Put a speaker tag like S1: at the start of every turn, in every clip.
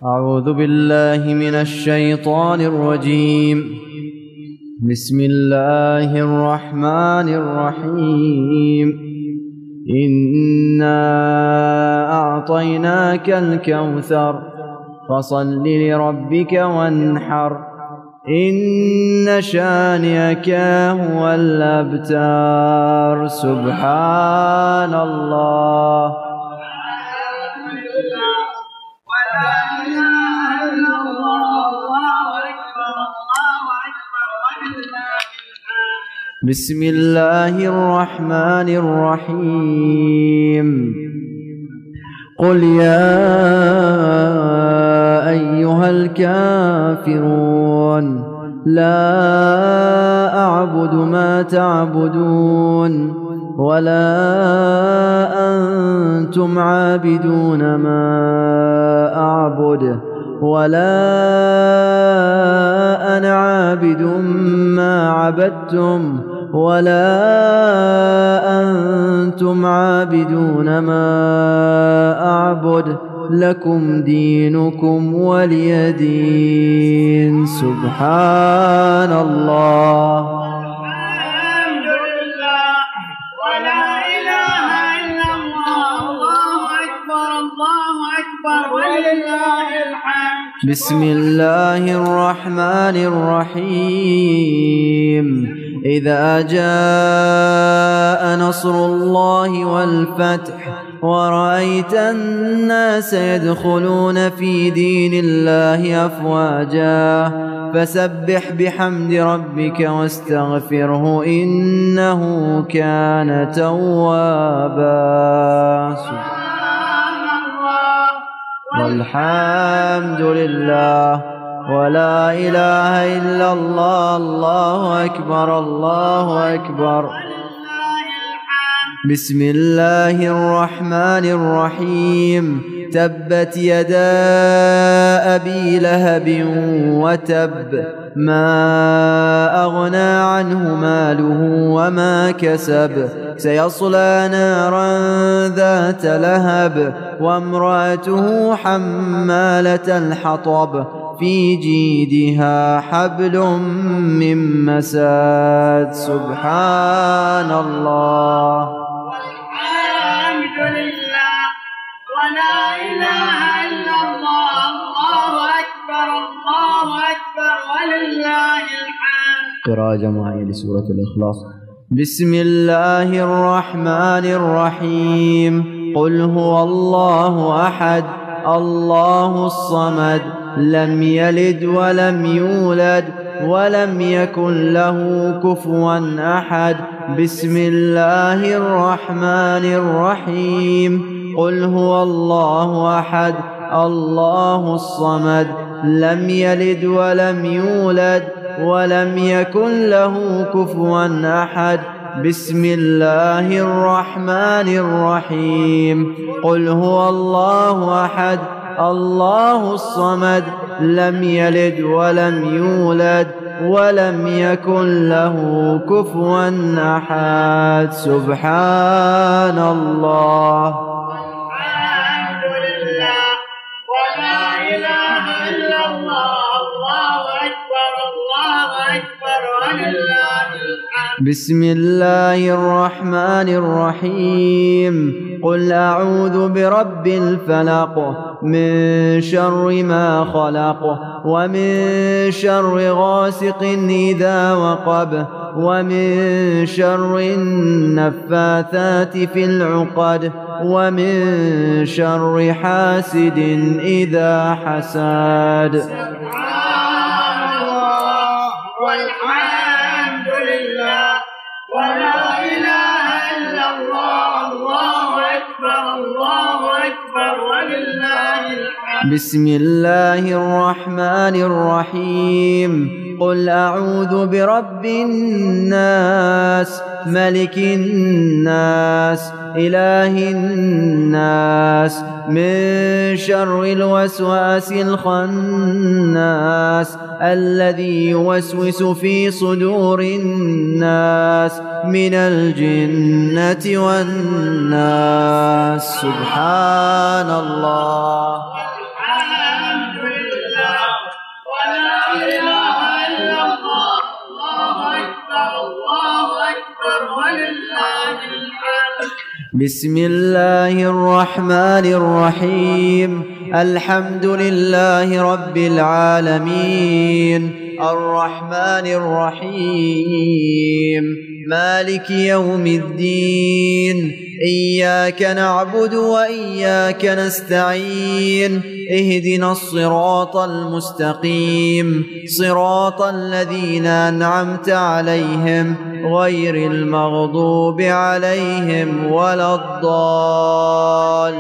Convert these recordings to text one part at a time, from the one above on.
S1: أعوذ بالله من الشيطان الرجيم. بسم الله الرحمن الرحيم. إنا أعطيناك الكوثر فصل لربك وانحر إن شانئك هو الأبتر. سبحان الله. بسم الله الرحمن الرحيم. قل يا أيها الكافرون لا أعبد ما تعبدون ولا أنتم عابدون ما أعبد ولا أنا عابد ما عبدتم ولا أنتم عابدون ما أعبد لكم دينكم ولي دين. سبحان الله.
S2: الحمد لله ولا إله إلا الله. الله أكبر الله أكبر ولله الحمد.
S1: بسم الله الرحمن الرحيم. إذا جاء نصر الله والفتح ورأيت الناس يدخلون في دين الله أفواجا فسبح بحمد ربك واستغفره إنه كان توابا. والحمد لله ولا إله إلا الله. الله أكبر الله أكبر. بسم الله الرحمن الرحيم. تبت يدا أبي لهب وتب ما أغنى عنه ماله وما كسب سيصلى نارا ذات لهب وامرأته حمالة الحطب في جيدها حبل من مساد. سبحان الله.
S2: والحمد لله ولا إله إلا الله. الله أكبر الله أكبر ولله الحمد.
S1: قراءة جماعية لسورة الإخلاص. بسم الله الرحمن الرحيم. قل هو الله أحد الله الصمد لم يلد ولم يولد ولم يكن له كفوا أحد. بسم الله الرحمن الرحيم. قل هو الله أحد الله الصمد لم يلد ولم يولد ولم يكن له كفوا أحد. بسم الله الرحمن الرحيم. قل هو الله أحد الله الصمد لم يلد ولم يولد ولم يكن له كفوا أحد. سبحان الله.
S2: الحمد لله ولا إله إلا الله. الله أكبر الله أكبر ولله الحمد.
S1: بسم الله الرحمن الرحيم. قل أعوذ برب الفلق من شر ما خلق ومن شر غاسق إذا وقب ومن شر النفاثات في العقد ومن شر حاسد إذا حسد.
S2: سبحان الله والحمد لله ولا إله إلا الله. الله أكبر الله أكبر ولله الحمد.
S1: بسم الله الرحمن الرحيم. قل أعوذ برب الناس ملك الناس إله الناس من شر الوسواس الخناس الذي يوسوس في صدور الناس من الجنة والناس. سبحان الله.
S2: الحمد
S1: بسم الله الرحمن الرحيم. الحمد لله رب العالمين، الرحمن الرحيم، مالك يوم الدين. إياك نعبد وإياك نستعين. اهدنا الصراط المستقيم، صراط الذين أنعمت عليهم غير المغضوب عليهم ولا الضالين.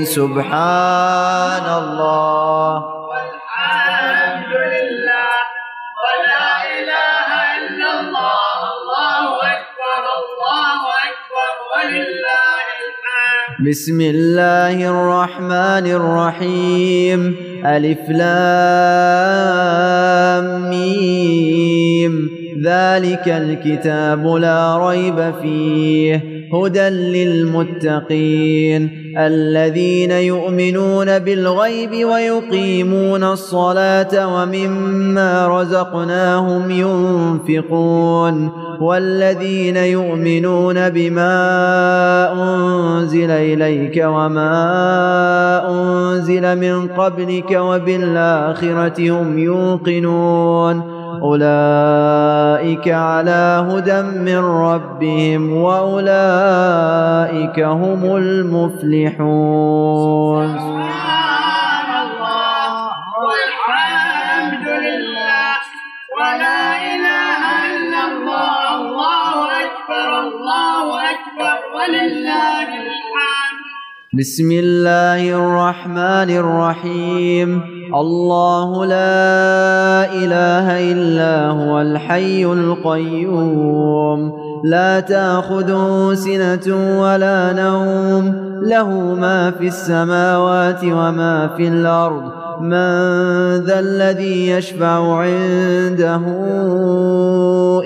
S1: سبحان الله
S2: والحمد لله ولا إله إلا الله، الله أكبر الله أكبر ولله الحمد.
S1: بسم الله الرحمن الرحيم. ألف لام ميم. ذلك الكتاب لا ريب فيه هدى للمتقين الذين يؤمنون بالغيب ويقيمون الصلاة ومما رزقناهم ينفقون والذين يؤمنون بما أنزل إليك وما أنزل من قبلك وبالآخرة هم يوقنون أولئك على هدى من ربهم وأولئك هم المفلحون.
S2: سبحان الله والحمد لله ولا إله إلا الله، الله أكبر الله أكبر ولله الحمد.
S1: بسم الله الرحمن الرحيم. الله لا إله إلا هو الحي القيوم لا تأخذه سنة ولا نوم له ما في السماوات وما في الأرض من ذا الذي يشفع عنده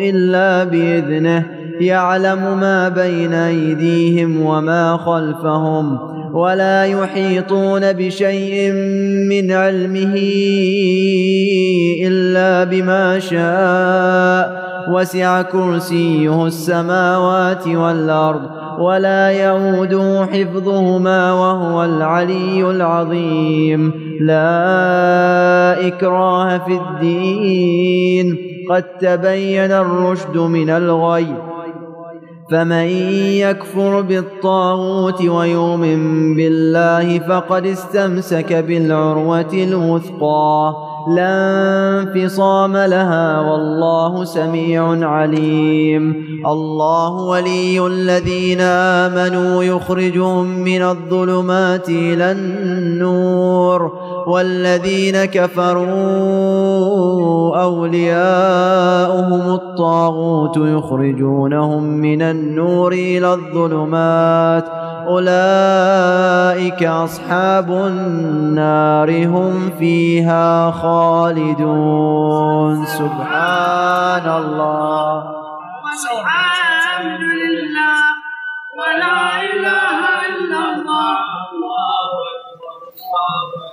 S1: إلا بإذنه يعلم ما بين أيديهم وما خلفهم ولا يحيطون بشيء من علمه إلا بما شاء وسع كرسيه السماوات والأرض ولا يؤوده حفظهما وهو العلي العظيم. لا إكراه في الدين قد تبين الرشد من الغي فمن يكفر بالطاغوت ويؤمن بالله فقد استمسك بالعروة الوثقى لا انفصام لها والله سميع عليم. الله ولي الذين آمنوا يخرجهم من الظلمات إلى النور والذين كفروا أولياؤهم الطاغوت يخرجونهم من النور إلى الظلمات أولئك أصحاب النار هم فيها خالدون. سبحان الله
S2: والحمد لله ولا إله إلا الله، الله أكبر الله أكبر.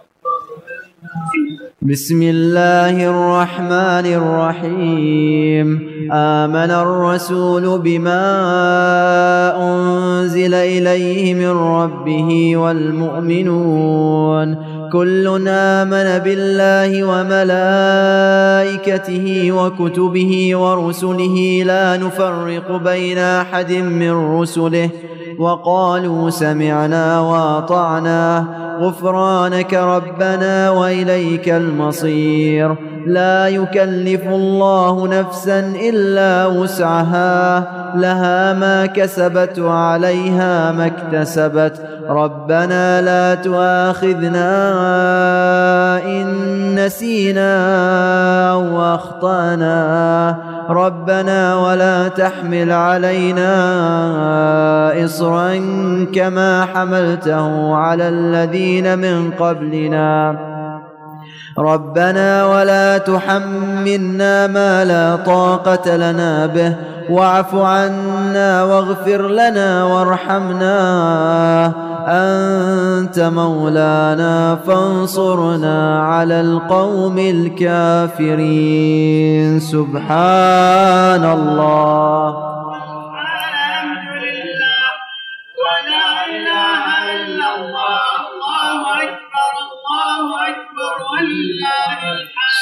S1: بسم الله الرحمن الرحيم. آمن الرسول بما أنزل إليه من ربه والمؤمنون كل آمن بالله وملائكته وكتبه ورسله لا نفرق بين أحد من رسله وقالوا سمعنا وأطعنا غفرانك ربنا وإليك المصير. لا يكلف الله نفسا إلا وسعها لها ما كسبت وعليها ما اكتسبت ربنا لا تؤاخذنا إن نسينا أو أخطأنا ربنا ولا تحمل علينا إصرا كما حملته على الذين من قبلنا ربنا ولا تحملنا ما لا طاقة لنا به واعف عنا واغفر لنا وارحمنا أنت مولانا فانصرنا على القوم الكافرين. سبحان الله
S2: الحمد لله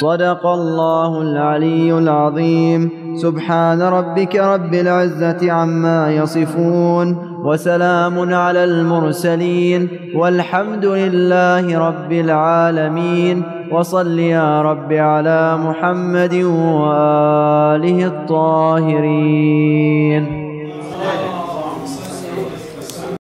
S1: صدق الله العلي العظيم. سبحان ربك رب العزة عما يصفون، وسلام على المرسلين، والحمد لله رب العالمين. وصل يا رب على محمد وآله الطاهرين.